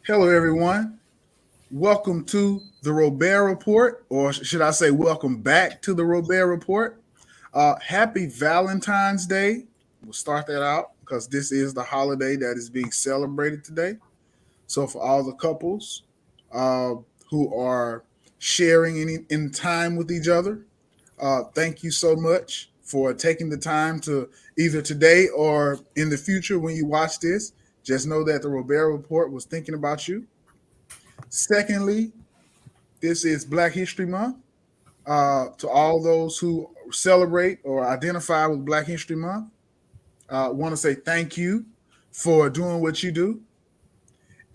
Hello, everyone. Welcome to the Robaer Report, or should I say, welcome back to the Robaer Report. Happy Valentine's Day. We'll start that out because this is the holiday that is being celebrated today. So, for all the couples uh, who are sharing in time with each other, thank you so much for taking the time to either today or in the future when you watch this. Just know that the Robaer Report was thinking about you. Secondly, this is Black History Month. To all those who celebrate or identify with Black History Month, I want to say thank you for doing what you do.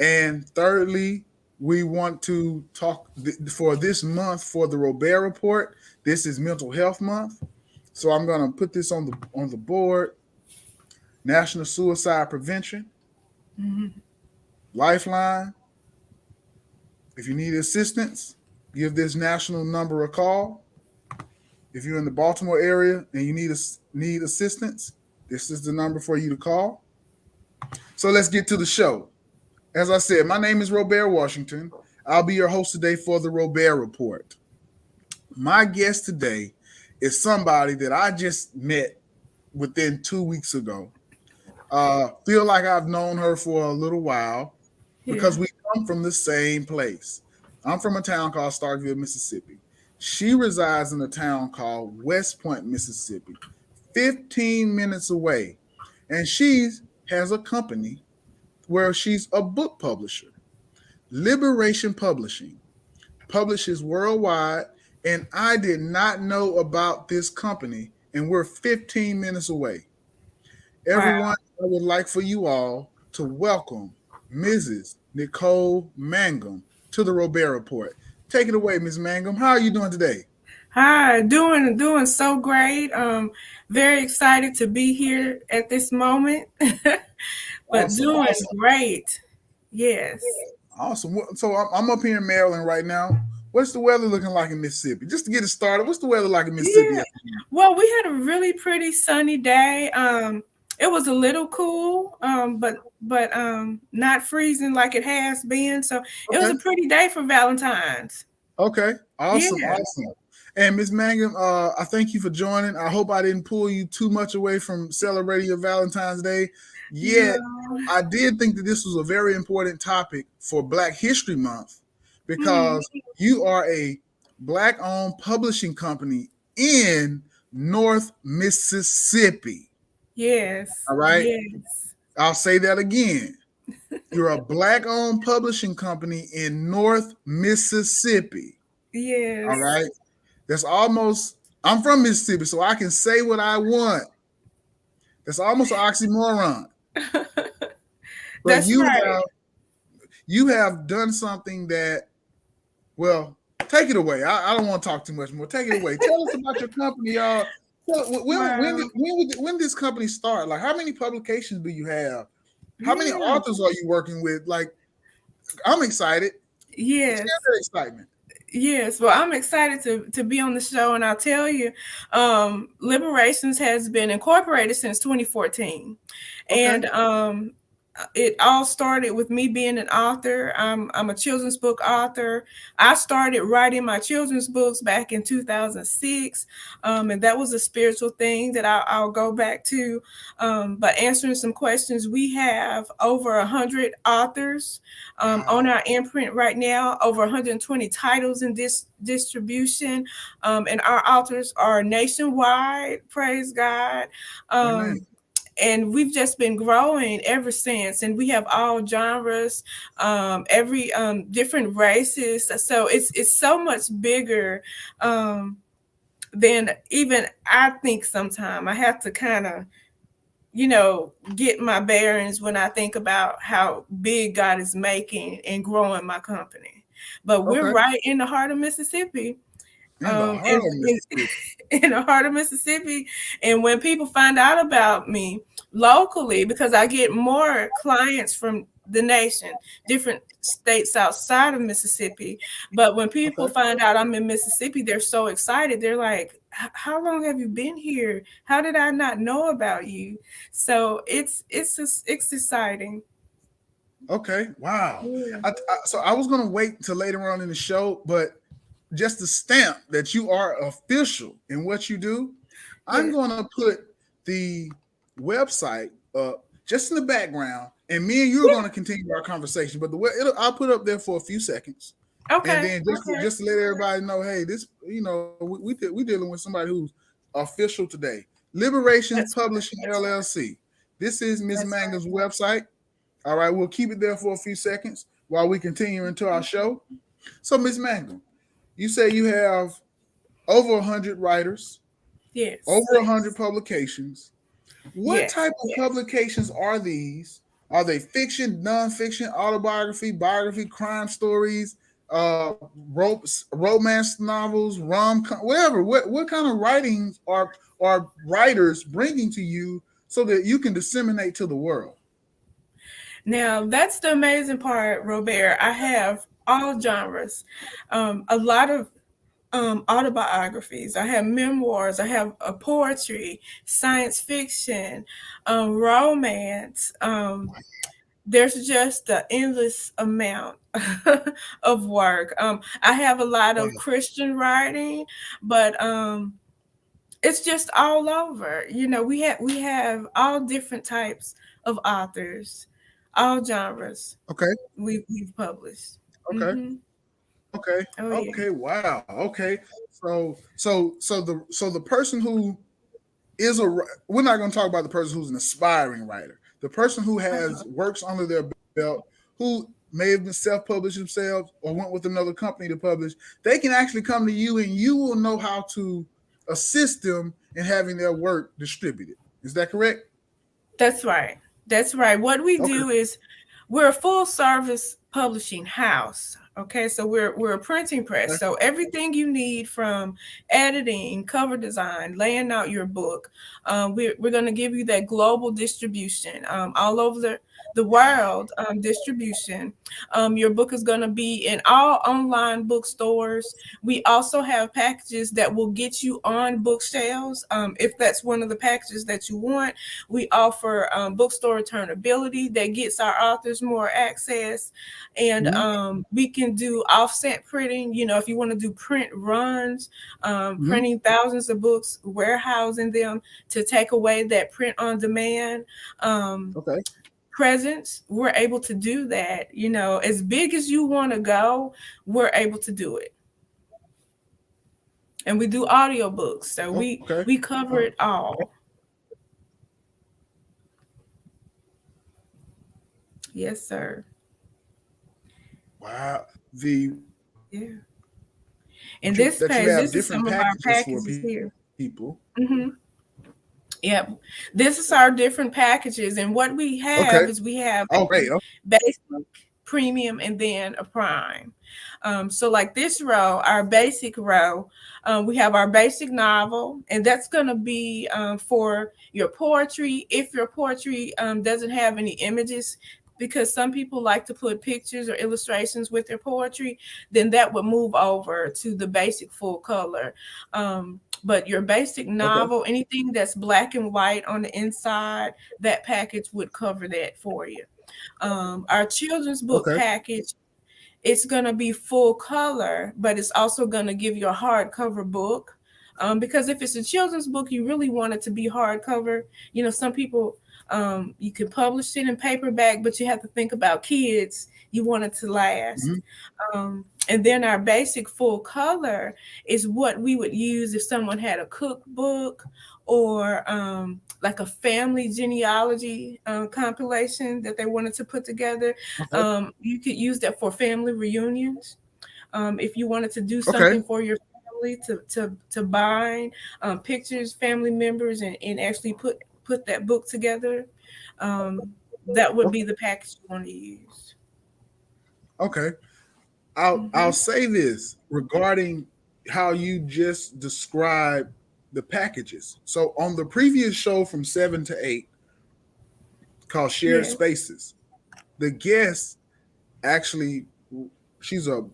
And thirdly, we want to talk for this month for the Robaer Report. This is Mental Health Month, so I'm going to put this on the board. National Suicide Prevention Lifeline. If you need assistance, give this national number a call. If you're in the Baltimore area and you need assistance, this is the number for you to call. So let's get to the show. As I said, my name is Robaer Washington. I'll be your host today for the Robaer Report. My guest today is somebody that I just met within 2 weeks ago. Feel like I've known her for a little while Yeah. because we come from the same place. I'm from a town called Starkville, Mississippi. She resides in a town called West Point, Mississippi, 15 minutes away. And she has a company where she's a book publisher. Liberation Publishing publishes worldwide. And I did not know about this company, and we're 15 minutes away. Wow. Everyone, I would like for you all to welcome Mrs. Nicole Mangum to the Robaer Report. Take it away, Ms. Mangum. How are you doing today? Hi, doing so great. Very excited to be here at this moment. But Awesome, doing awesome, great. Yes. awesome. So I'm up here in Maryland right now. What's the weather looking like in Mississippi? Just to get it started, what's the weather like in Mississippi? Yeah. Well, we had a really pretty sunny day. It was a little cool, but not freezing like it has been. So it was Okay, a pretty day for Valentine's. okay, awesome, Yeah. awesome. And Ms. Mangum, I thank you for joining. I hope I didn't pull you too much away from celebrating your Valentine's Day. Yet, No. I did think that this was a very important topic for Black History Month Mhm. because you are a Black owned publishing company in North Mississippi. Yes. All right. Yes. I'll say that again. You're a Black owned publishing company in North Mississippi. All Yes. right. That's almost, I'm from Mississippi, so I can say what I want. That's almost an oxymoron. But That's right. you have done something that, well, take it away. I don't want to talk too much more. Take it away. Tell us about your company, y'all. Wow. When did this company start? Like, how many publications do you have? How many Yeah. authors are you working with? Like, I'm excited. Share Yes. that excitement. Yes. Well, I'm excited to be on the show, and I'll tell you, Liberations has been incorporated since 2014, Okay. and it all started with me being an author. I'm a children's book author. I started writing my children's books back in 2006, and that was a spiritual thing that I'll go back to. But answering some questions, we have over 100 authors on Wow. our imprint right now, over 120 titles in this distribution, and our authors are nationwide. Praise God. Amen. Um, and we've just been growing ever since, and we have all genres, every different races, so it's so much bigger um than even I think. Sometimes I have to kind of get my bearings when I think about how big God is making and growing my company. But we're Okay. right in the heart of Mississippi, In the heart and of Mississippi. in the heart of Mississippi. And when people find out about me locally, because I get more clients from the nation, different states outside of Mississippi. But when people Okay. find out I'm in Mississippi, they're so excited. They're like, "How long have you been here? How did I not know about you?" So it's exciting. Okay. Wow. Yeah. So I was gonna wait until later on in the show, but just the stamp that you are official in what you do, I'm Yeah. gonna put the website up just in the background, and me and you are gonna continue our conversation. But I'll put up there for a few seconds, and Okay. then Okay. just to let everybody know, hey, this we dealing with somebody who's official today. Liberations That's Publishing LLC. This is Ms. that's Mangum's website. All right, we'll keep it there for a few seconds while we continue into our show. So, Ms. Mangum, you say you have over 100 writers, over yes. 100 publications. What Yes. type of publications are these? Are they fiction, nonfiction, autobiography, biography, crime stories, romance novels, whatever? What kind of writings are writers bringing to you so that you can disseminate to the world? Now that's the amazing part, Robaer. I have all genres, a lot of autobiographies. I have memoirs. I have poetry, science fiction, romance. There's just an endless amount of work. I have a lot Wow. of Christian writing, but it's just all over. We have all different types of authors, all genres. Okay. We've published. Okay. Mm-hmm. Okay. Oh yeah. Okay. Wow. Okay. So the person who is we're not going to talk about the person who's an aspiring writer. The person who has Uh-huh. works under their belt, who may have been self-published themselves or went with another company to publish, they can actually come to you and you will know how to assist them in having their work distributed. Is that correct? That's right. That's right. What we Okay. do is we're a full service publishing house. Okay, so we're a printing press. Okay. So everything you need from editing, cover design, laying out your book, we're going to give you that global distribution all over the world distribution. Your book is going to be in all online bookstores. We also have packages that will get you on bookshelves if that's one of the packages that you want. We offer bookstore returnability that gets our authors more access, and Mm-hmm. we can do offset printing. If you want to do print runs, Mm-hmm. printing thousands of books, warehousing them to take away that print on demand. Um, Okay. Presence, we're able to do that. As big as you want to go, we're able to do it. And we do audiobooks, so we Okay. we cover it all. Yes, sir. Wow. The Yeah. that And you this that you page, have this is different some of our packages for packages here. people. Hmm. Yep. This is our different packages. And what we Okay. have is we have Oh, great. a basic, premium, and then a prime. So like this row, our basic row, we have our basic novel, and that's going to be for your poetry. If your poetry doesn't have any images, because some people like to put pictures or illustrations with their poetry, then that would move over to the basic full color. But your basic Okay. novel, anything that's black and white on the inside, that package would cover that for you. Our children's book Okay. package, it's going to be full color, but it's also going to give you a hardcover book. Because if it's a children's book, you really want it to be hardcover. Some people, you can publish it in paperback, but you have to think about kids. You want it to last. Mm-hmm. And then our basic full color is what we would use if someone had a cookbook or like a family genealogy compilation that they wanted to put together. Okay. You could use that for family reunions. If you wanted to do Okay. something for your family to bind pictures, family members, and actually put that book together, um, that would be the package you want to use. Okay. I'll Hmm. say this regarding how you just described the packages. So on the previous show from 7 to 8 called Shared Yeah. Spaces, the guest actually she's a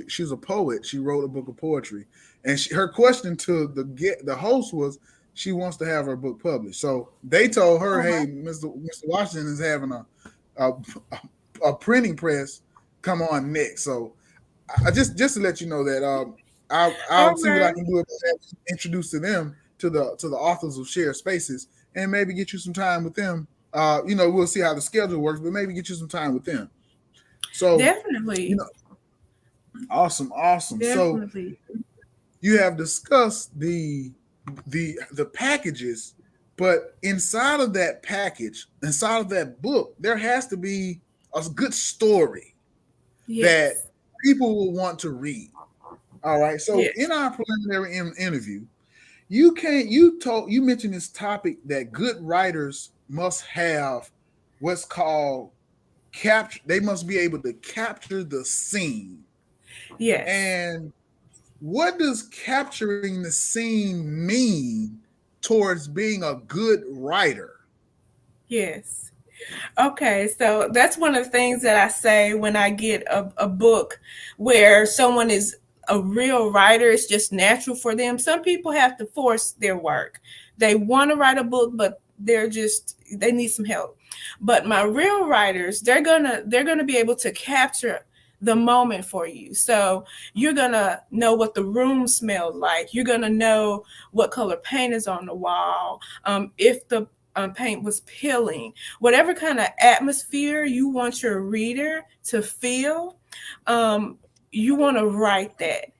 she's a poet. She wrote a book of poetry, and her question to the host was she wants to have her book published. So they told her, Uh-huh. "Hey, Mr. Washington is having a a printing press come on next. So I just to let you know that I'll see what I Okay. can do about that, introduce to them to the authors of Shared Spaces, and maybe get you some time with them. We'll see how the schedule works, but maybe get you some time with them. So, you Definitely. know, awesome. So Definitely. you have discussed the packages, but inside of that package, inside of that book, there has to be a good story that Yes. people will want to read. All right. So Yes. in our preliminary interview, you mentioned this topic that good writers must have what's called capture. They must be able to capture the scene. Yes. And what does capturing the scene mean towards being a good writer? Yes. Okay, so that's one of the things that I say when I get a book where someone is a real writer. It's just natural for them. Some people have to force their work. They want to write a book, but they need some help. But my real writers, they're gonna be able to capture the moment for you. So you're gonna know what the room smelled like. You're gonna know what color paint is on the wall. If the paint was peeling, whatever kind of atmosphere you want your reader to feel, um, you want to write that.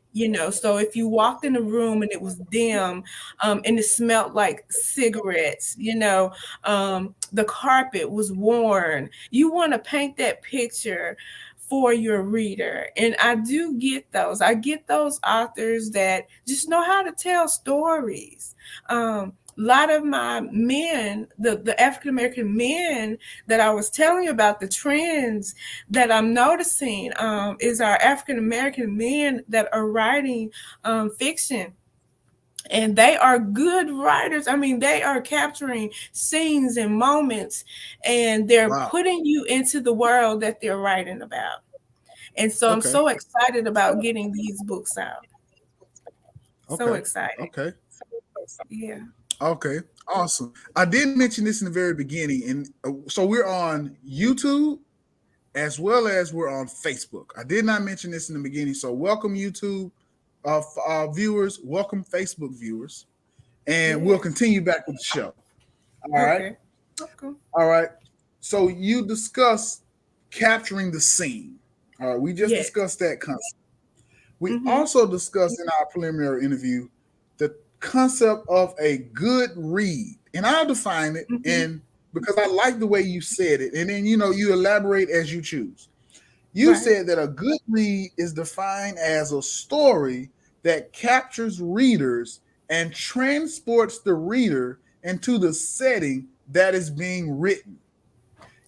So if you walked in a room and it was dim, and it smelled like cigarettes, the carpet was worn, you want to paint that picture for your reader. And I do get those. I get those authors that just know how to tell stories. A lot of my men, the African American men that I was telling you about, the trends that I'm noticing, is our African American men that are writing fiction. And they are good writers. I mean, they are capturing scenes and moments, and they're Wow. putting you into the world that they're writing about. And so I'm Okay. so excited about getting these books out. So Okay. excited. Okay. Yeah. Okay. Awesome. I did mention this in the very beginning, and so we're on YouTube as well as we're on Facebook. I did not mention this in the beginning, so welcome YouTube viewers, welcome Facebook viewers, and we'll Yes. continue back with the show. All right. Okay. Okay. All right. So you discussed capturing the scene. All right. We just Yes. discussed that concept. We Mm-hmm. also discussed in our preliminary interview the concept of a good read. And I'll define it Mm-hmm. in because I like the way you said it. And then you elaborate as you choose. You Right. said that a good read is defined as a story that captures readers and transports the reader into the setting that is being written.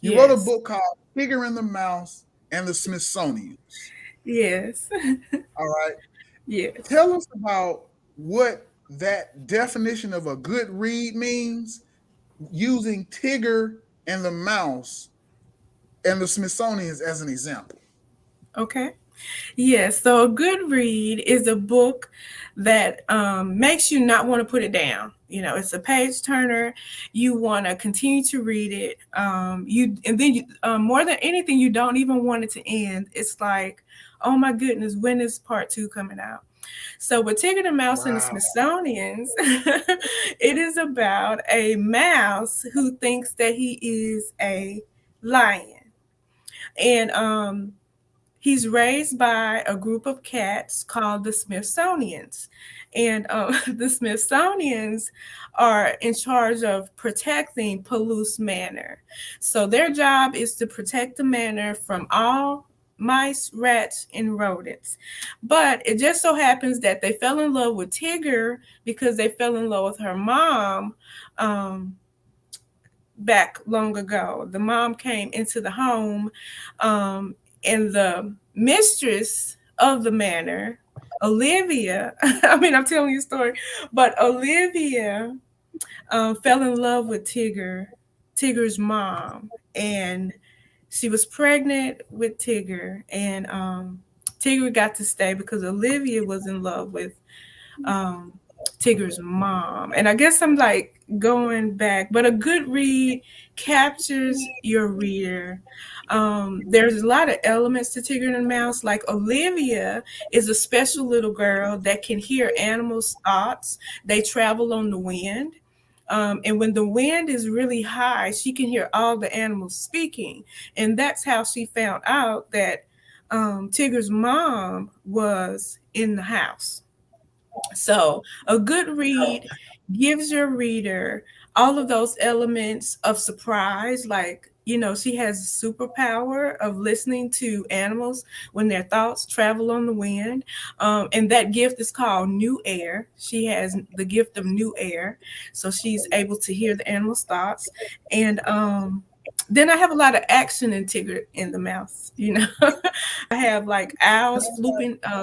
You wrote a Yes. book called Tigger and the Mouse and the Smithsonians. Yes. All right. Yes. Tell us about what that definition of a good read means using Tigger and the Mouse and the Smithsonians as an example. Okay. Yes. So a good read is a book that makes you not want to put it down. It's a page turner. You want to continue to read it. More than anything, you don't even want it to end. It's like, oh my goodness, when is part two coming out? So with Tigger the Mouse and the Wow. Smithsonians, it is about a mouse who thinks that he is a lion. And he's raised by a group of cats called the Smithsonians. And the Smithsonians are in charge of protecting Palouse Manor. So their job is to protect the manor from all mice, rats, and rodents. But it just so happens that they fell in love with Tigger because they fell in love with her mom. Um, Back long ago. The mom came into the home, and the mistress of the manor, Olivia, I mean, I'm telling you a story, but Olivia fell in love with Tigger's mom, and she was pregnant with Tigger, and Tigger got to stay because Olivia was in love with Tigger's mom. And I guess I'm like going back, but a good read captures your reader. There's a lot of elements to Tigger and the Mouse. Like Olivia is a special little girl that can hear animals' thoughts. They travel on the wind. And when the wind is really high, she can hear all the animals speaking. And that's how she found out that Tigger's mom was in the house. So, a good read gives your reader all of those elements of surprise, like, she has a superpower of listening to animals when their thoughts travel on the wind. And that gift is called new air. She has the gift of new air. So she's able to hear the animals' thoughts. And then I have a lot of action in Tigger in the Mouse. I have like owls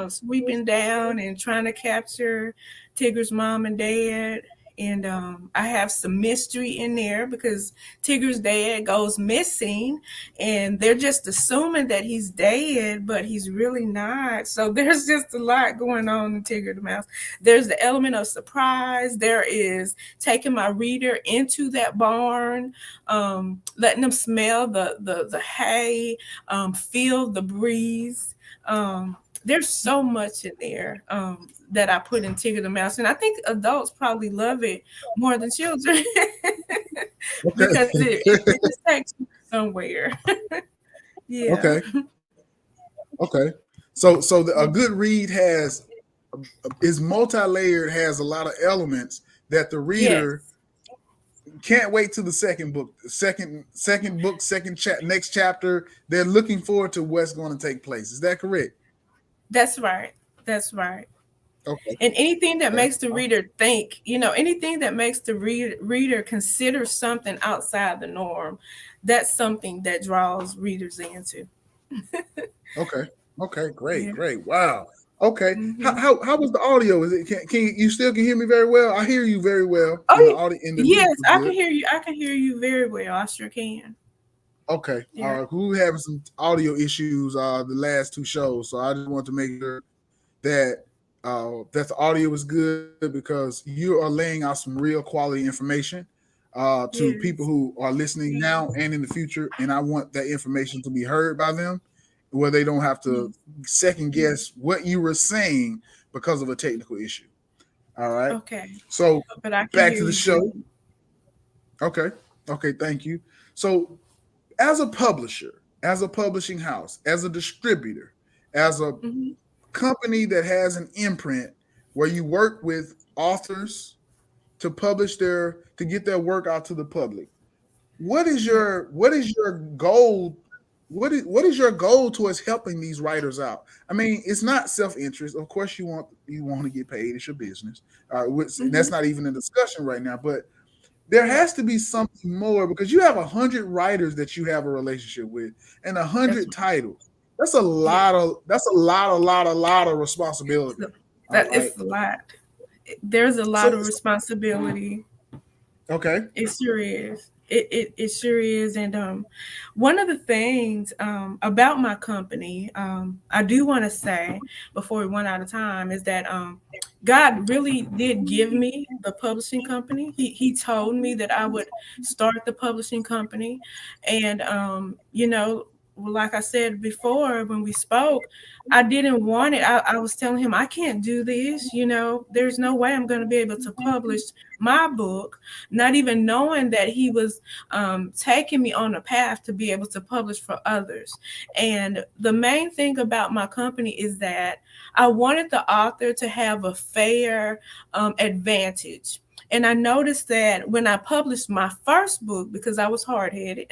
sweeping down and trying to capture Tigger's mom and dad. And I have some mystery in there because Tigger's dad goes missing and they're just assuming that he's dead, but he's really not. So there's just a lot going on in Tigger the Mouse. There's the element of surprise. There is taking my reader into that barn, letting them smell the hay, feel the breeze. There's so much in there that I put in Tigger the Mouse, and I think adults probably love it more than children because Okay. it just takes you somewhere. Yeah. Okay. Okay. So a good read is multi-layered, has a lot of elements that the reader Yes, can't wait to the second book, second book, next chapter. They're looking forward to what's going to take place. Is that correct? that's right. That's right. Okay. And anything that Okay. makes the reader think, anything that makes the reader consider something outside the norm, that's something that draws readers into. Okay. Okay. Great. Yeah. Great. Wow. Okay. How, Hmm. how how was the audio? Is it can you still can hear me very well? I hear you very well in the Oh, audio in the yes, visual I can good. hear you. I can hear you very well. I sure can. Okay. Yeah. We were having some audio issues the last two shows, so I just want to make sure that the audio is good because you are laying out some real quality information to people Yes. who are listening now and in the future, and I want that information to be heard by them, where they don't have to Yes. second guess what you were saying because of a technical issue. All right. Okay. So But I can back hear to the you show. good. Okay. Okay. Thank you. So as a publisher, as a publishing house, as a distributor, as a Hmm. company that has an imprint where you work with authors to to get their work out to the public. Yeah. What is your goal? What is your goal towards helping these writers out? I mean, it's not self interest. Of course, you want to get paid. It's your business. And Hmm. that's not even a discussion right now. But there Yeah. has to be something more because you have 100 writers that you have a relationship with and a That's hundred titles. That's a yeah. lot of a lot of So responsibility. All that right. it's a lot. There's a lot So of responsibility. okay. It sure is. It sure is. And one of the things about my company, I do want to say before we run out of time, is that God really did give me the publishing company. He told me that I would start the publishing company, and like I said before when we spoke, I didn't want it. I was telling him I can't do this. There's no way I'm going to be able to publish my book, not even knowing that he was taking me on a path to be able to publish for others. And the main thing about my company is that I wanted the author to have a fair advantage. And I noticed that when I published my first book, because I was hard headed,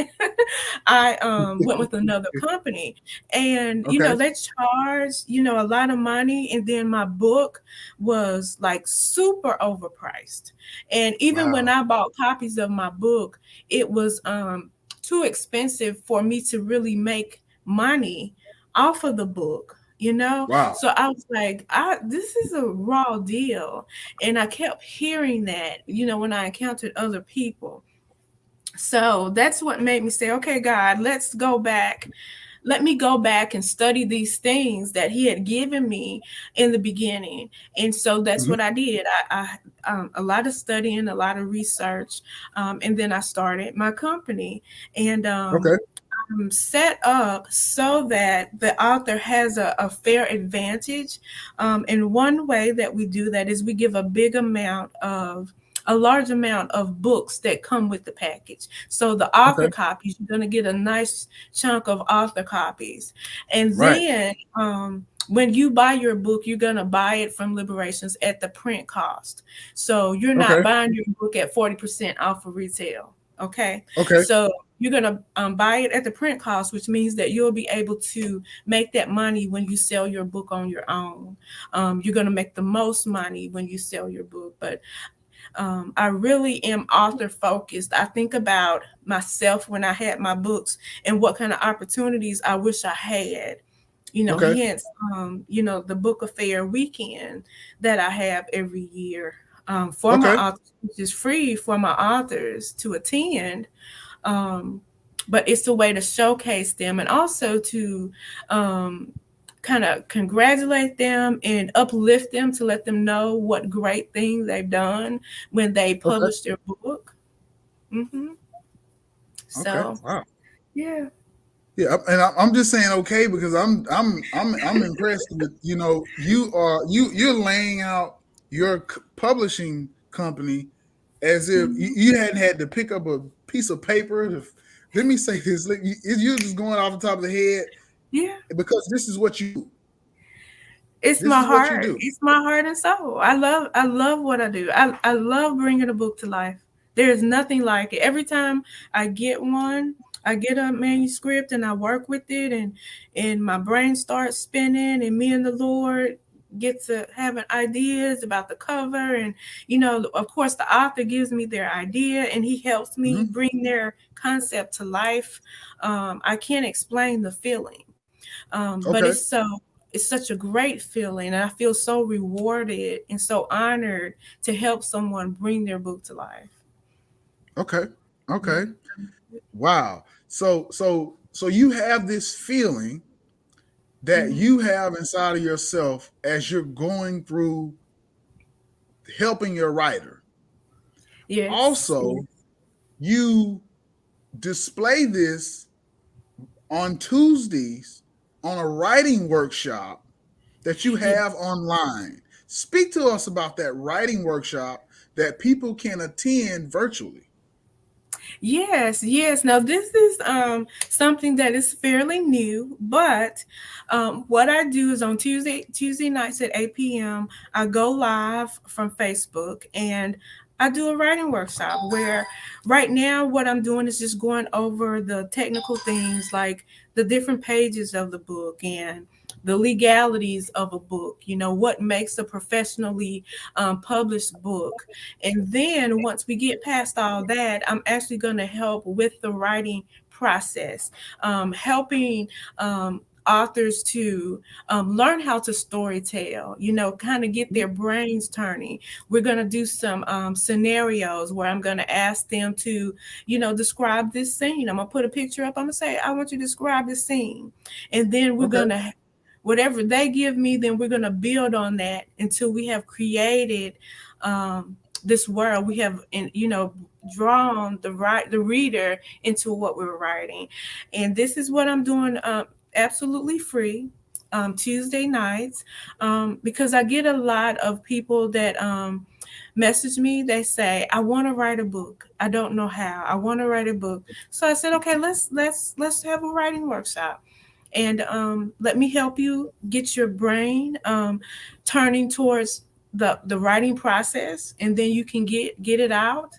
I went with another company, and Okay. they charged a lot of money, and then my book was like super overpriced. And even when Wow. I bought copies of my book, it was too expensive for me to really make money off of the book. Wow. So I was like, this is a raw deal. And I kept hearing that, when I encountered other people. So that's what made me say, okay, God, let's go back let me go back and study these things that he had given me in the beginning. And so that's Mhm. what I did. A lot of studying, a lot of research, and then I started my company. And Okay. set up so that the author has a fair advantage. And one way that we do that is we give a large amount of books that come with the package. So the author Okay. copies, you're going to get a nice chunk of author copies. And Right. then when you buy your book, you're going to buy it from Liberations at the print cost. So you're not Okay. buying your book at 40% off of retail. Okay. Okay. So you're going to buy it at the print cost, which means that you'll be able to make that money when you sell your book on your own. You're going to make the most money when you sell your book. But I really am author focused. I think about myself when I had my books and what kind of opportunities I wish I had. Okay. Hence, the book affair weekend that I have every year for my Okay. authors, which is free for my authors to attend. Um, but it's a way to showcase them and also to um, kind of congratulate them and uplift them to let them know what great things they've done when they Okay. publish their book. hmm Okay. So, Wow. yeah. Yeah, and I'm just saying okay because I'm impressed with you're laying out your publishing company as if Mhm. you hadn't had to pick up a piece of paper to. Let me say this: you're just going off the top of the head Yeah. because this is what you do. It's This my is what you heart. do. It's my heart and soul. I love what I do. I love bringing a book to life. There is nothing like it. Every time I get one, I get a manuscript and I work with it, and my brain starts spinning, and me and the Lord get to having ideas about the cover. And of course the author gives me their idea and he helps me Hmm. bring their concept to life. I can't explain the feeling, but Okay. it's such a great feeling, and I feel so rewarded and so honored to help someone bring their book to life. Okay. Yeah. Okay. Wow. So you have this feeling that Mhm. you have inside of yourself as you're going through helping your writer. Yes. Also, you display this on Tuesdays on a writing workshop that you Yes. have online. Speak to us about that writing workshop that people can attend virtually. Yes, yes. Now this is something that is fairly new, but what I do is on Tuesday nights at 8 p.m. I go live from Facebook and I do a writing workshop where right now what I'm doing is just going over the technical things like the different pages of the book and the legalities of a book, what makes a professionally published book. And then once we get past all that, I'm actually going to help with the writing process, helping authors to learn how to story tell, kind of get their brains turning. We're going to do some scenarios where I'm going to ask them to, describe this scene. I'm going to put a picture up. I'm going to say, I want you to describe this scene. And then we're Okay. going to whatever they give me, then we're going to build on that until we have created this world. We have, drawn the reader into what we're writing. And this is what I'm doing absolutely free. Tuesday nights, because I get a lot of people that message me. They say, I want to write a book, I don't know how, I want to write a book. So I said, okay, let's have a writing workshop, and let me help you get your brain turning towards the writing process, and then you can get it out,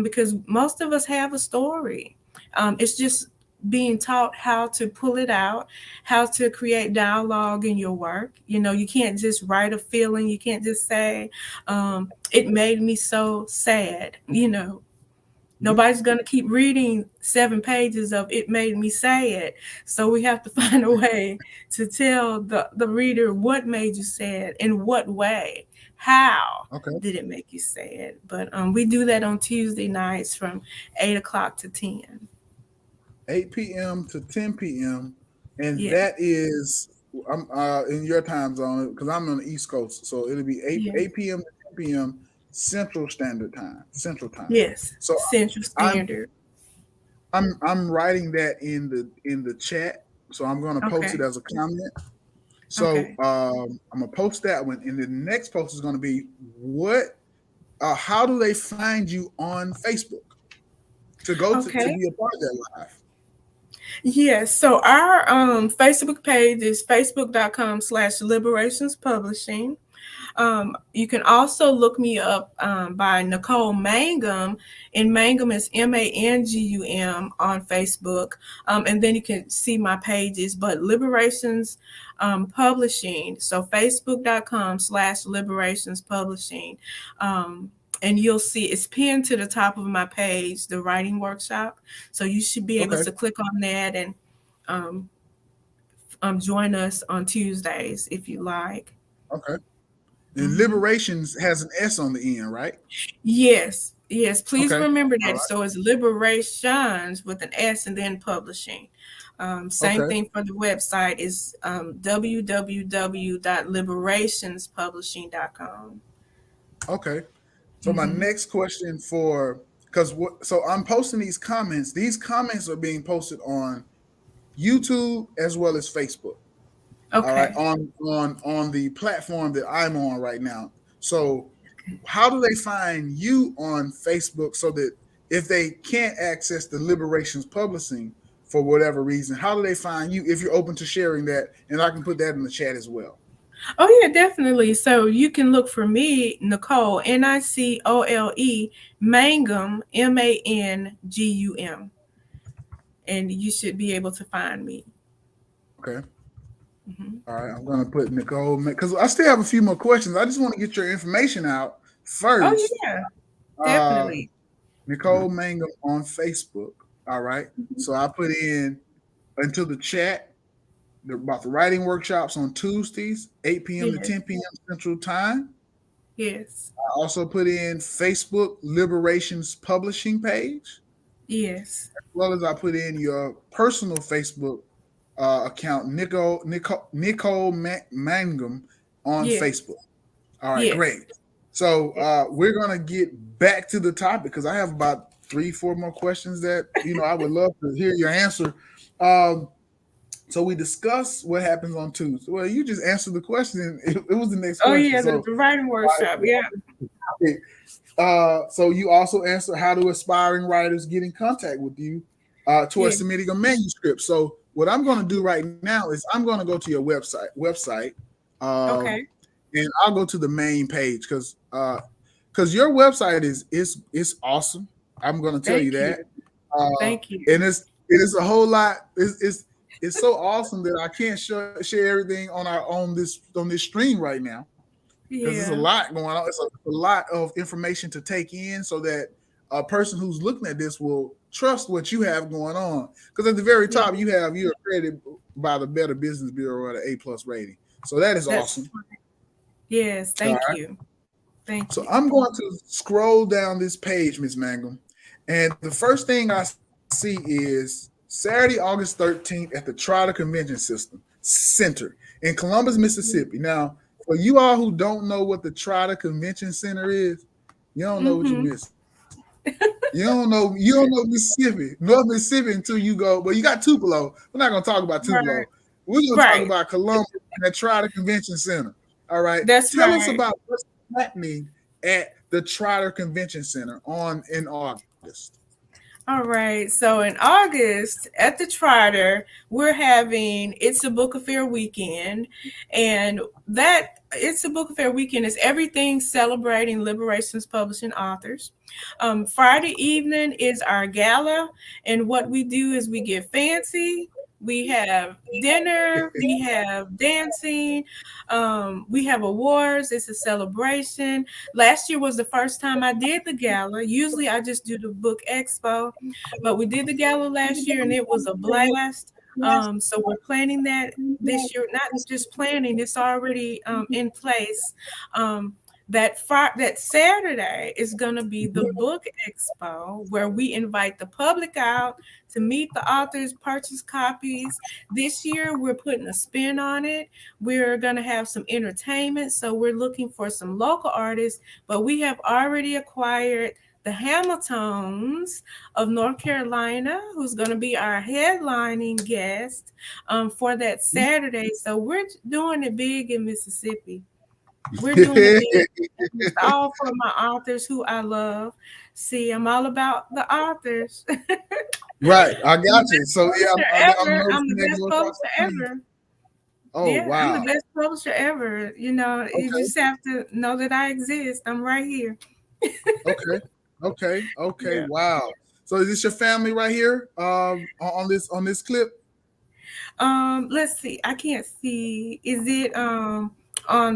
because most of us have a story. It's just being taught how to pull it out, how to create dialogue in your work. You can't just write a feeling. You can't just say, it made me so sad. Mhm. Nobody's going to keep reading 7 pages of it made me sad. So we have to find a way to tell the reader what made you sad, in what way, how Okay. did it make you sad. But we do that on Tuesday nights from 8 o'clock to 10. 8 p.m. to 10 p.m. and Yeah. that is I'm in your time zone because I'm on the East Coast, so it'll be Yeah. 8 p.m. to 10 p.m. Central Standard Time, Central Time. Yes. So Central I'm Standard. I'm writing that in the chat, so I'm going to post it Okay. as a comment. So Okay. I'm gonna post that one, and the next post is going to be what how do they find you on Facebook to Okay. be a part of that live? Yes. So our Facebook page is facebook.com/liberations publishing. You can also look me up by Nicole Mangum, and Mangum is Mangum on Facebook. And then you can see my pages, but Liberations Publishing. So facebook.com/liberations publishing. And you'll see it's pinned to the top of my page, the writing workshop. So you should be able Okay, to click on that and um, join us on Tuesdays if you like. okay. And Mhm. Liberations has an S on the end, right? Yes, yes. Please Okay, remember all that. right, So it's Liberations with an S and then publishing. Same okay, thing for the website is www.liberationspublishing.com. okay. So my Mm-hmm. next question for because what so I'm posting these comments. These comments are being posted on YouTube as well as Facebook. All right, Okay. on the platform that I'm on right now. So how do they find you on Facebook so that if they can't access the Liberations Publishing for whatever reason, how do they find you if you're open to sharing that? And I can put that in the chat as well. Oh yeah, definitely. So you can look for me, Nicole, Nicole, Mangum, Mangum, and you should be able to find me. Okay. Hmm. All right. I'm gonna put Nicole because I still have a few more questions. I just want to get your information out Oh first. yeah, Uh, definitely. Nicole Mangum on Facebook. All right. Mhm. So I put in into the chat about the writing workshops on Tuesdays, 8 p.m. to Yes, 10 p.m. Central Time. yes, I also put in Facebook Liberations Publishing page, yes, as well as I put in your personal Facebook account, Nicole Mangum on yes, Facebook. All right, yes. great. So Yes. we're gonna get back to the topic because I have about 3, 4 more questions that I would love to hear your answer. Um, so we discussed what happens on Tuesday. Well, you just answered the question. It was the next Oh question. yeah, So, the writing workshop. Yeah. so you also answer how do aspiring writers get in contact with you towards Yeah. submitting a manuscript. So what I'm going to do right now is I'm going to go to your website, um, Okay. and I'll go to the main page because your website is awesome. I'm going to tell you Thank you. that, uh, Thank you. and it is a whole lot. It's so awesome that I can't share everything on this stream right now because there's a Yeah. lot going on. It's a lot of information to take in so that a person who's looking at this will trust what you have going on. Because at the very Yeah. top, you're accredited by the Better Business Bureau or the A plus rating. So that is That's awesome. yes. All Thank right. you. Thank So you. I'm going to scroll down this page, Ms. Mangum. And the first thing I see is Saturday, August 13th at the Trotter Convention Center in Columbus, Mississippi. Now, for you all who don't know what the Trotter Convention Center is, you don't know what you're Mm-hmm. missing. You don't know North Mississippi until you go. Well, you got Tupelo. We're not gonna talk about Right. Tupelo. We're gonna talk Right. about Columbus and the Trotter Convention Center. All right. That's Tell us right. about what's happening at the Trotter Convention Center on in August. All right. So in August at the Trotter, we're having It's a Book Affair weekend. And that It's a Book Affair weekend is everything celebrating Liberations Publishing authors. Friday evening is our gala. And what we do is we get fancy. We have dinner, we have dancing, we have awards. It's a celebration. Last year was the first time I did the gala. Usually I just do the book expo, but we did the gala last year and it was a blast. So we're planning that this year, not just planning, it's already in place. Um, that Saturday is going to be the book expo where we invite the public out to meet the authors, purchase copies. This year we're putting a spin on it. We're going to have some entertainment, so we're looking for some local artists, but we have already acquired the Hamiltons of North Carolina, who's going to be our headlining guest for that Saturday. So we're doing it big in Mississippi. We're doing it big. It's all for my authors who I love. See, I'm all about the authors. Right, I got you. So yeah, I'm I'm the noticing that best go across publisher the screen. ever. Oh Yeah, I'm the wow. best publisher ever. You know, you Okay, just have to know that I exist. I'm right here. okay, okay. Yeah. Wow. So is this your family right here? On this clip? Let's see. I can't see. Is it on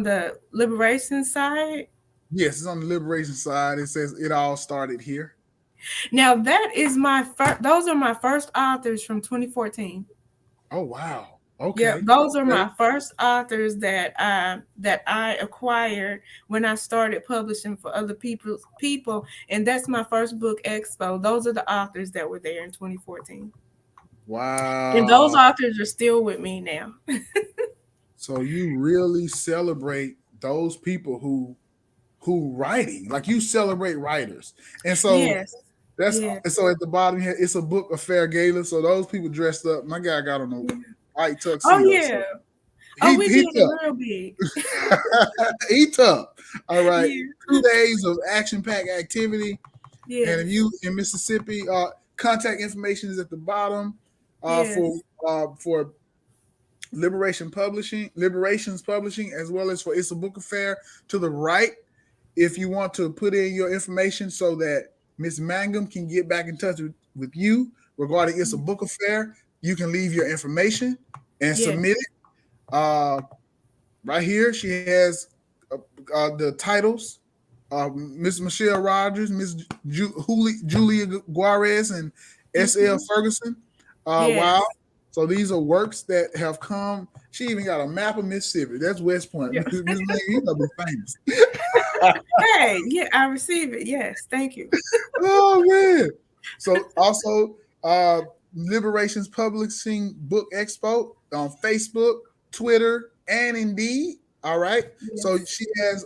the liberation side? Yes, it's on the liberation side. It says it all started here. Now that is my first. Those are my first authors from 2014. Oh wow. Yeah, Okay. those are Okay. my first authors that I acquired when I started publishing for other people, and that's my first book expo. Those are the authors that were there in 2014, and those Wow. authors are still with me now. So you really celebrate those people who writing, like you celebrate writers, and so Yes, that's yes. so at the bottom here it's a book of fair gala. So those people dressed up. My guy got on a white Oh tuxedo, yeah. so Oh, we he did it tough. real big. He tough. All right, Yeah. 2 days of action packed activity, and if Yes. you in Mississippi, contact information is at the bottom Yes. for Liberations Publishing, as well as for It's a Book Affair to the right. If you want to put in your information so that Miss Mangum can get back in touch with you regarding It's a Book Affair, you can leave your information and Yes. submit it. Right here, she has the titles. Miss Michelle Rogers, Miss Julia Guarez, and S.L. Ferguson. Wow. Yes. So these are works that have come. She even got a map of Mississippi. That's West Point. Yeah. Miss Mangum, you gonna be famous. Hey, yeah, I receive it. Yes, thank you. Oh man. So also Liberations Publishing Book Expo on Facebook, Twitter, and Indeed. All right. So Yes. she has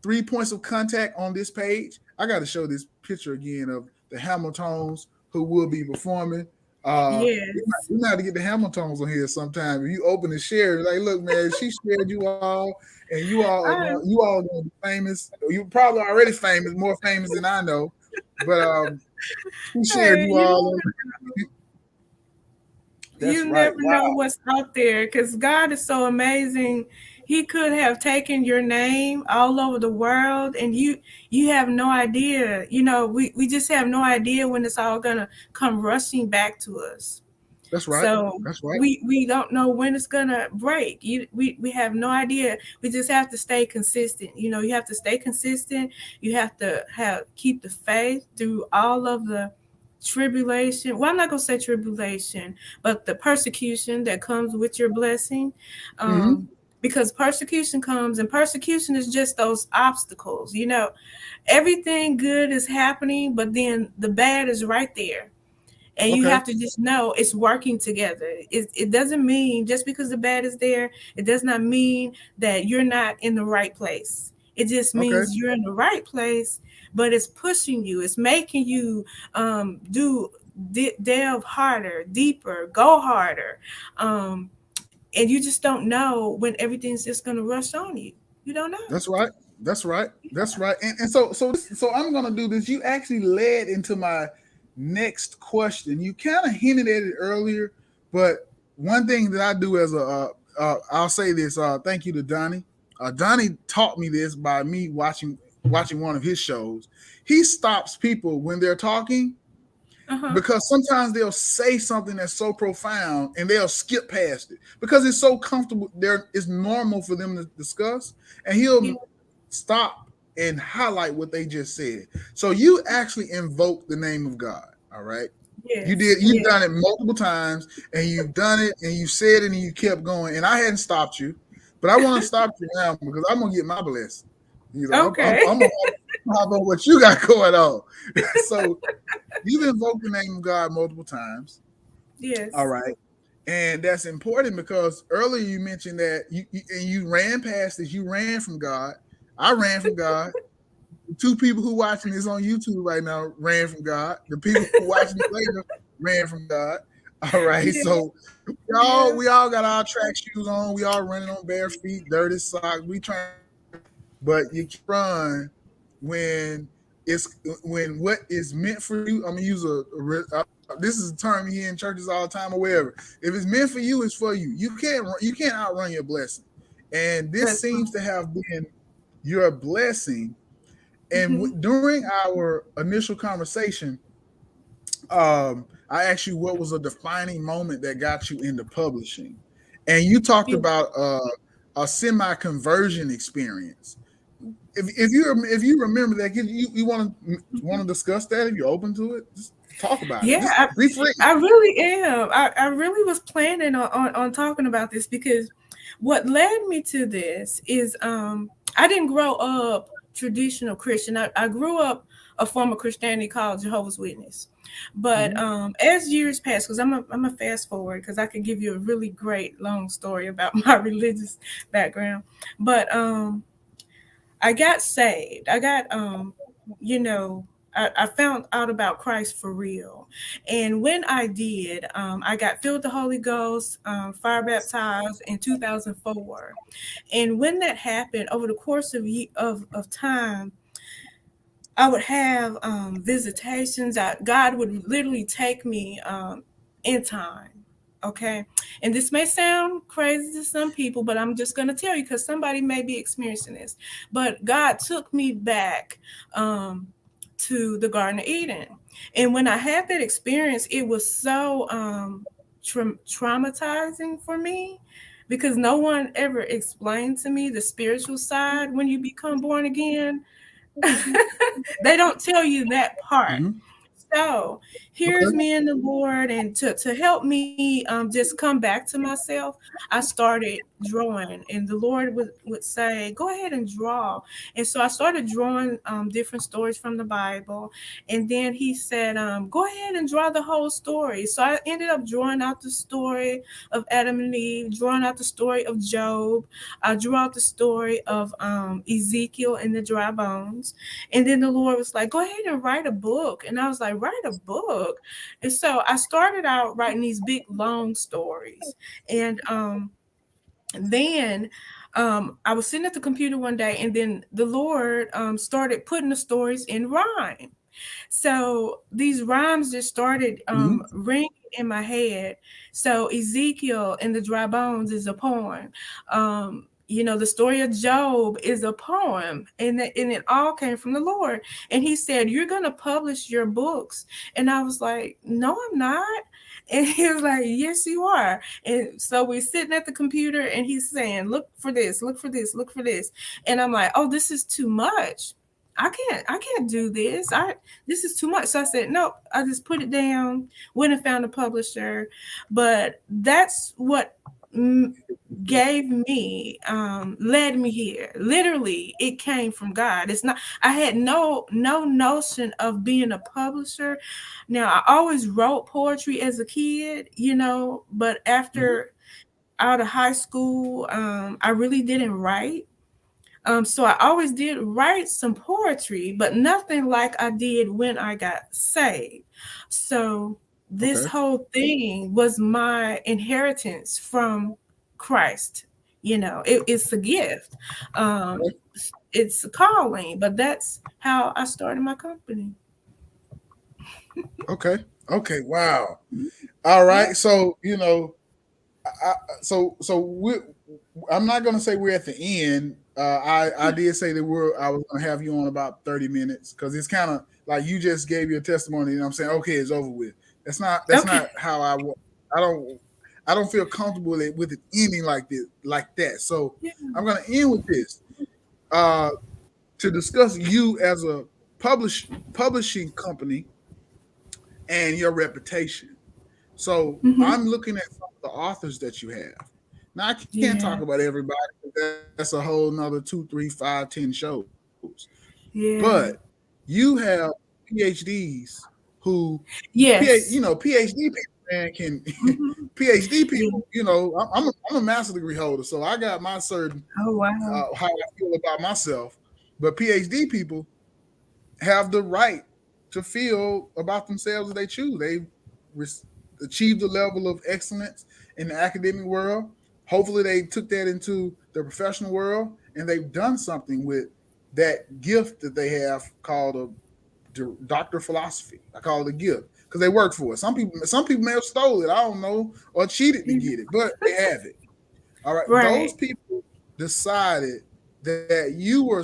3 points of contact on this page. I got to show this picture again of the Hamiltons who will be performing. Yes. We might have to get the Hamiltons on here sometime. If you open and share, like, look, man, she shared you all, and Um, you all gonna be famous. You probably already famous, more famous than I know. But she shared hey, you all. That's you right. never know Wow. what's out there because God is so amazing. He could have taken your name all over the world, and you have no idea. You know, we just have no idea when it's all gonna come rushing back to us. That's right. So That's right. we don't know when it's gonna break. We have no idea. We just have to stay consistent. You know, you have to stay consistent. You have to keep the faith through all of the tribulation. Well, I'm not gonna say tribulation, but the persecution that comes with your blessing. Mm-hmm. Because persecution comes, and persecution is just those obstacles. You know, everything good is happening, but then the bad is right there, and you Okay. have to just know it's working together. It doesn't mean just because the bad is there, it does not mean that you're not in the right place. It just Okay. means you're in the right place, but it's pushing you. It's making you delve harder, deeper, go harder, and you just don't know when everything's just going to rush on you. You don't know. That's right. That's right. That's right. And so I'm gonna do this. You actually led into my next question. You kind of hinted at it earlier, but one thing that I do as I'll say this. Thank you to Donnie. Donnie taught me this by me watching one of his shows. He stops people when they're talking Uh-huh. because sometimes they'll say something that's so profound and they'll skip past it because it's so comfortable. There, it's normal for them to discuss, and Yeah. he'll stop and highlight what they just said. So you actually invoke the name of God. All right. You Yes. did. You've Yes. done it multiple times, and you've done it, and you said it, and you kept going. And I hadn't stopped you, but I want to stop you now because I'm gonna get my blessing. He's like, Okay. I'm gonna hop on what you got going on. So you've invoked the name of God multiple times. All Yes. right. And that's important because earlier you mentioned that you ran past this. You ran from God. I ran from God. The two people who watching this on YouTube right now ran from God. The people who watching it later ran from God. All right. Yeah. So Yeah. we all got our track shoes on. We all running on bare feet, dirty socks. We trying to run, but you can't run when it's when what is meant for you. I'm gonna use this is a term you hear in churches all the time or wherever. If it's meant for you, it's for you. You can't outrun your blessing, and this That's seems to have been your blessing. And mhm. during our initial conversation, I asked you what was a defining moment that got you into publishing, and you talked Yeah. about a semi conversion experience. If you remember that, you want to discuss that? If you're open to it, just talk about it. Yeah, Just be free. I really am. I really was planning on talking about this because what led me to this is I didn't grow up traditional Christian. I grew up a form of Christianity called Jehovah's Witness. But Mm-hmm. as years passed, because I'm a fast forward because I could give you a really great long story about my religious background. But I got saved. I got you know, I found out about Christ for real. And when I did, I got filled with the Holy Ghost, fire baptized in 2004. And when that happened, over the course of time, I would have visitations. God would literally take me in time. Okay. And this may sound crazy to some people, but I'm just going to tell you because somebody may be experiencing this. But God took me back um, to the Garden of Eden. And when I had that experience, it was so traumatizing for me because no one ever explained to me the spiritual side when you become born again. They don't tell you that part. Mm-hmm. So here's Okay. me and the Lord, and to help me just come back to myself, I started drawing, and the Lord would say, "Go ahead and draw." And so I started drawing different stories from the Bible, and then He said, "Go ahead and draw the whole story." So I ended up drawing out the story of Adam and Eve, drawing out the story of Job. I drew out the story of Ezekiel and the dry bones. And then the Lord was like, go ahead and write a book. And I was like, write a book. And so I started out writing these big, long stories. And then I was sitting at the computer one day, and then the Lord started putting the stories in rhyme. So these rhymes just started Mm-hmm. ringing in my head. So Ezekiel and the dry bones is a poem. The story of Job is a poem, and it all came from the Lord. And He said, "You're gonna publish your books," and I was like, "No, I'm not." And He was like, "Yes, you are." And so we're sitting at the computer, and He's saying, "Look for this, look for this, look for this," and I'm like, "Oh, this is too much. I can't do this. This is too much." So I said, nope, I just put it down, went and found a publisher. But that's what gave me, led me here. Literally, it came from God. It's not, I had no notion of being a publisher. Now, I always wrote poetry as a kid, but Mm-hmm. after out of high school, I really didn't write. So I always did write some poetry, but nothing like I did when I got saved. So this Okay. whole thing was my inheritance from Christ. It's a gift. Um, it's a calling, but that's how I started my company. Okay. Okay. Wow. All Yeah. right. So we I'm not gonna say we're at the end. I did say that I was gonna have you on about 30 minutes because it's kind of like you just gave your testimony and I'm saying okay, it's over with. That's Okay. not how I don't I don't feel comfortable with it ending like that. So Yeah. I'm gonna end with this uh, to discuss you as a publishing company and your reputation. So Hmm. I'm looking at some of the authors that you have. Now I can't talk Yeah. about everybody. That's a whole nother 2, 3, 5, 10 shows. Yeah. But you have PhDs who, Yes. PhD people, man, can Mhm. PhD Yeah. people, I'm a master's degree holder, so I got my certain Oh wow. how I feel about myself. But PhD people have the right to feel about themselves as they choose. They re- achieved a level of excellence in the academic world. Hopefully, they took that into the professional world and they've done something with that gift that they have called a doctor of philosophy. I call it a gift because they work for it. Some people may have stole it. I don't know, or cheated to get it, but they have it. All right, those Right. people decided that you were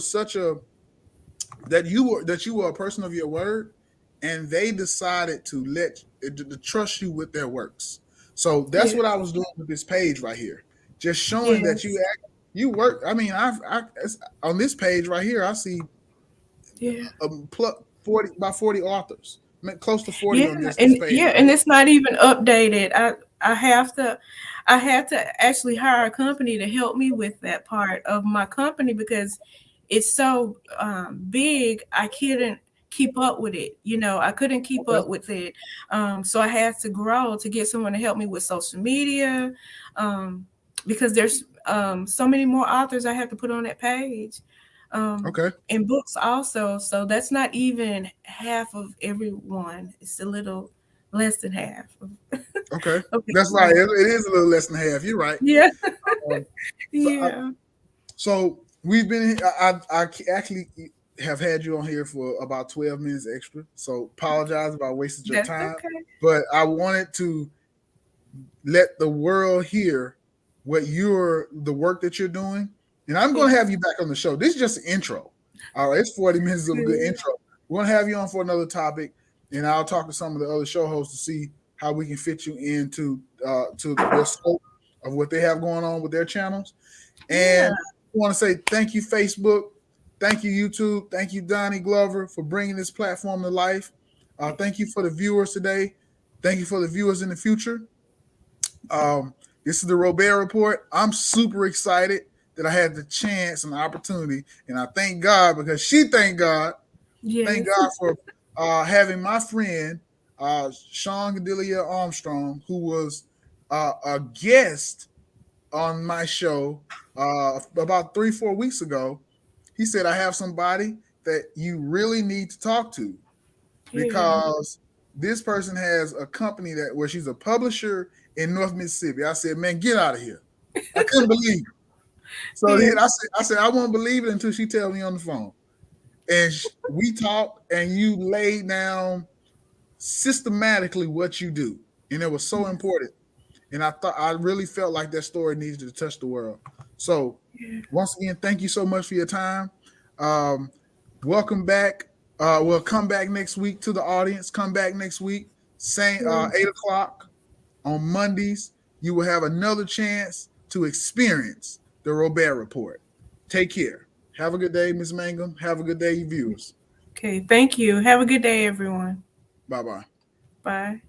a person of your word, and they decided to trust you with their works. So that's Yeah. what I was doing with this page right here, just showing that Yes. you work. I mean, on this page right here, I see Yeah. 40 authors, close to 40 Yeah, on this and page yeah, right and here. it's not even updated. I have to I had to actually hire a company to help me with that part of my company because it's so big. I couldn't keep up with it. I couldn't keep Okay, up with it. So I had to grow to get someone to help me with social media, um, because there's so many more authors I have to put on that page. Um, okay, and books also. So that's not even half of everyone. It's a little less than half okay. of That's right. everyone. It is a little less than half. You're right. Yeah, Um, so yeah, So we've been. I actually have had you on here for about 12 minutes extra. So apologize if I wasted your that's time, okay. but I wanted to let the world hear the work that you're doing, and I'm going Yeah, to have you back on the show. This is just an intro. All right, it's 40 minutes of a good good. intro. We're going to have you on for another topic, and I'll talk to some of the other show hosts to see how we can fit you into to their scope of what they have going on with their channels. And Yeah, I want to say thank you, Facebook. Thank you, YouTube. Thank you, Donnie Glover, for bringing this platform to life. Thank you for the viewers today. Thank you for the viewers in the future. Um, this is the Robaer Report. I'm super excited that I had the chance and the opportunity, and I thank God because she thank God. Thank yes, God for having my friend Sean Gadelia Armstrong, who was a guest on my show about 3-4 weeks ago. He said, I have somebody that you really need to talk to yeah, because this person has a company where she's a publisher in North Mississippi. I said, man, get out of here. I couldn't believe it. So then yeah, I said, I won't believe it until she tells me on the phone. And we talked, and you laid down systematically what you do. And it was so important. And I really felt like that story needed to touch the world. So yeah, once again, thank you so much for your time. Um, welcome back. We'll come back next week to the audience. Come back next week, same yeah. 8 o'clock on Mondays. You will have another chance to experience the Robaer Report. Take care. Have a good day, Ms. Mangum. Have a good day, you viewers. Okay, thank you. Have a good day, everyone. Bye bye. Bye.